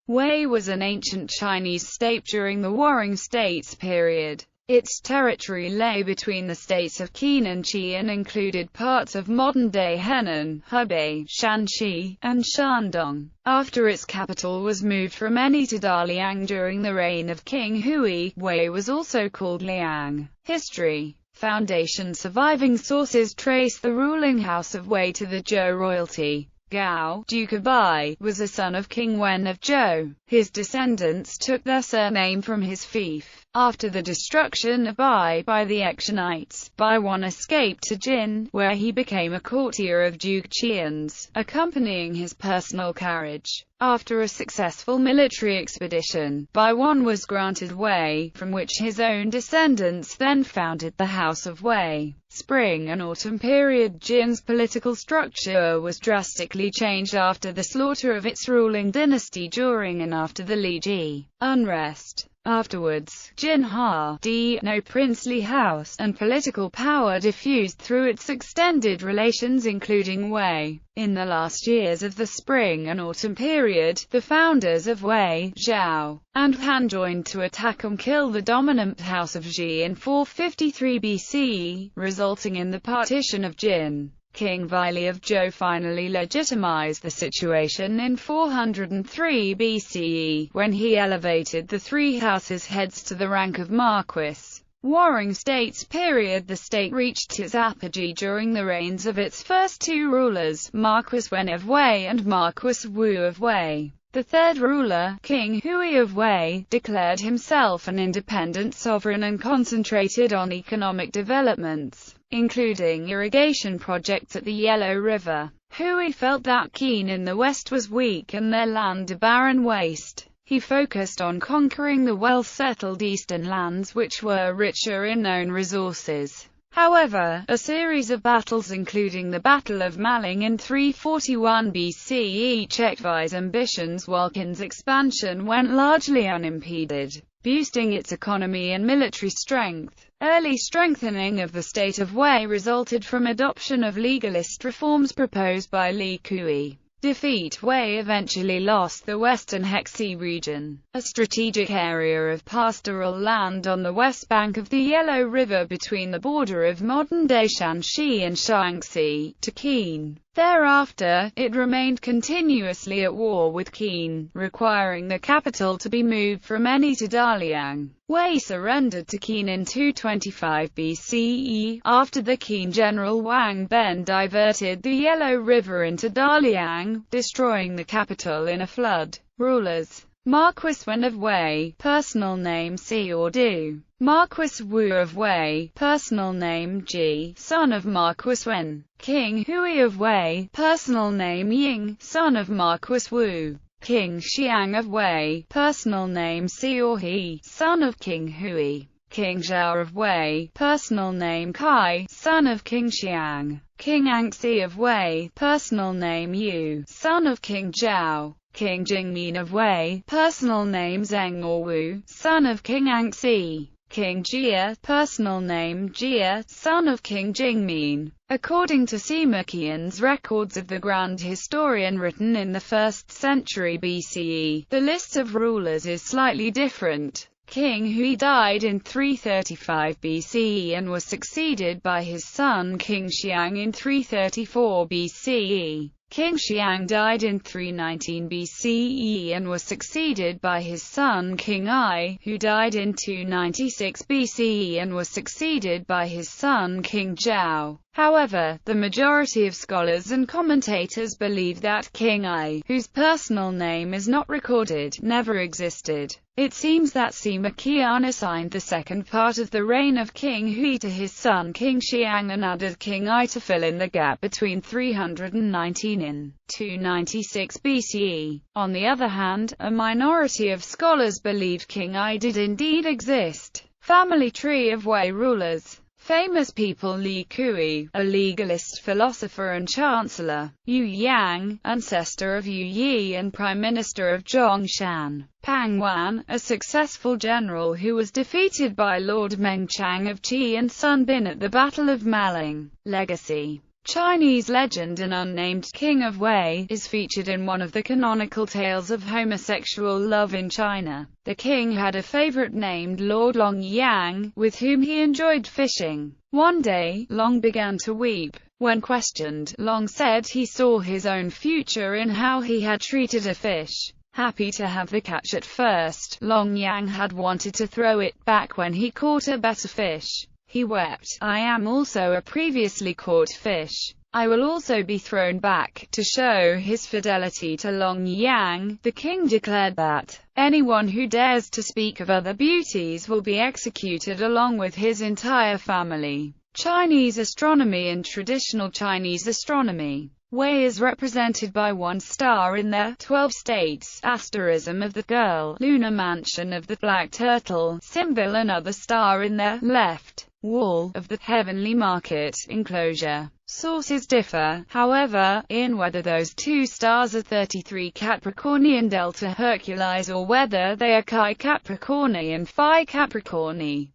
Wei was an ancient Chinese state during the Warring States period. Its territory lay between the states of Qin and Qi and included parts of modern-day Henan, Hebei, Shanxi, and Shandong. After its capital was moved from Eni to Daliang during the reign of King Hui, Wei was also called Liang. History. Foundation. Surviving sources trace the ruling house of Wei to the Zhou royalty. Gao, Duke of Bai, was a son of King Wen of Zhou. His descendants took their surname from his fief. After the destruction of Bai by the Xianites, Baiwan escaped to Jin, where he became a courtier of Duke Qian's, accompanying his personal carriage. After a successful military expedition, Baiwan was granted Wei, from which his own descendants then founded the House of Wei. Spring and autumn period. Jin's political structure was drastically changed after the slaughter of its ruling dynasty during and after the Liji unrest. Afterwards, Jin had no princely house, and political power diffused through its extended relations including Wei. In the last years of the spring and autumn period, the founders of Wei, Zhao, and Han joined to attack and kill the dominant house of Ji in 453 BCE, resulting in the partition of Jin. King Weili of Zhou finally legitimized the situation in 403 BCE, when he elevated the three houses' heads to the rank of marquis. Warring States period. The state reached its apogee during the reigns of its first two rulers, Marquis Wen of Wei and Marquis Wu of Wei. The third ruler, King Hui of Wei, declared himself an independent sovereign and concentrated on economic developments, including irrigation projects at the Yellow River. Hui felt that Qin in the west was weak and their land a barren waste. He focused on conquering the well-settled eastern lands which were richer in known resources. However, a series of battles including the Battle of Maling in 341 BCE checked Wei's ambitions while Qin's expansion went largely unimpeded, boosting its economy and military strength. Early strengthening of the state of Wei resulted from adoption of legalist reforms proposed by Li Kui. Defeat. Wei eventually lost the western Hexi region, a strategic area of pastoral land on the west bank of the Yellow River between the border of modern-day Shanxi and Shaanxi, to Qin. Thereafter, it remained continuously at war with Qin, requiring the capital to be moved from Eni to Daliang. Wei surrendered to Qin in 225 BCE, after the Qin general Wang Ben diverted the Yellow River into Daliang, destroying the capital in a flood. Rulers. Marquis Wen of Wei, personal name Si or Du. Marquis Wu of Wei, personal name Ji, son of Marquis Wen. King Hui of Wei, personal name Ying, son of Marquis Wu. King Xiang of Wei, personal name Si or He, son of King Hui. King Zhao of Wei, personal name Kai, son of King Xiang. King Angxi of Wei, personal name Yu, son of King Zhao. King Jingmin of Wei, personal name Zheng or Wu, son of King Angxi. King Jia, personal name Jia, son of King Jingmin. According to Sima Qian's records of the Grand Historian written in the 1st century BCE, the list of rulers is slightly different. King Hui died in 335 BCE and was succeeded by his son King Xiang in 334 BCE. King Xiang died in 319 BCE and was succeeded by his son King Ai, who died in 296 BCE and was succeeded by his son King Zhao. However, the majority of scholars and commentators believe that King Ai, whose personal name is not recorded, never existed. It seems that Sima Qian assigned the second part of the reign of King Hui to his son King Xiang and added King Ai to fill in the gap between 319 and 296 BCE. On the other hand, a minority of scholars believe King Ai did indeed exist. Family tree of Wei rulers. Famous people. Li Kui, a legalist philosopher and chancellor. Yu Yang, ancestor of Yu Yi and prime minister of Zhongshan. Pang Wan, a successful general who was defeated by Lord Meng Chang of Qi and Sun Bin at the Battle of Maling. Legacy. Chinese legend, an unnamed king of Wei, is featured in one of the canonical tales of homosexual love in China. The king had a favorite named Lord Long Yang, with whom he enjoyed fishing. One day, Long began to weep. When questioned, Long said he saw his own future in how he had treated a fish. Happy to have the catch at first, Long Yang had wanted to throw it back when he caught a better fish. He wept, "I am also a previously caught fish. I will also be thrown back." To show his fidelity to Long Yang, the king declared that anyone who dares to speak of other beauties will be executed along with his entire family. Chinese astronomy. In traditional Chinese astronomy, Wei is represented by one star in the 12 states, asterism of the girl, lunar mansion of the black turtle, symbol, another star in the left wall of the heavenly market enclosure. Sources differ, however, in whether those two stars are 33 Capricornian Delta Hercules or whether they are Chi Capricorni and Phi Capricorni.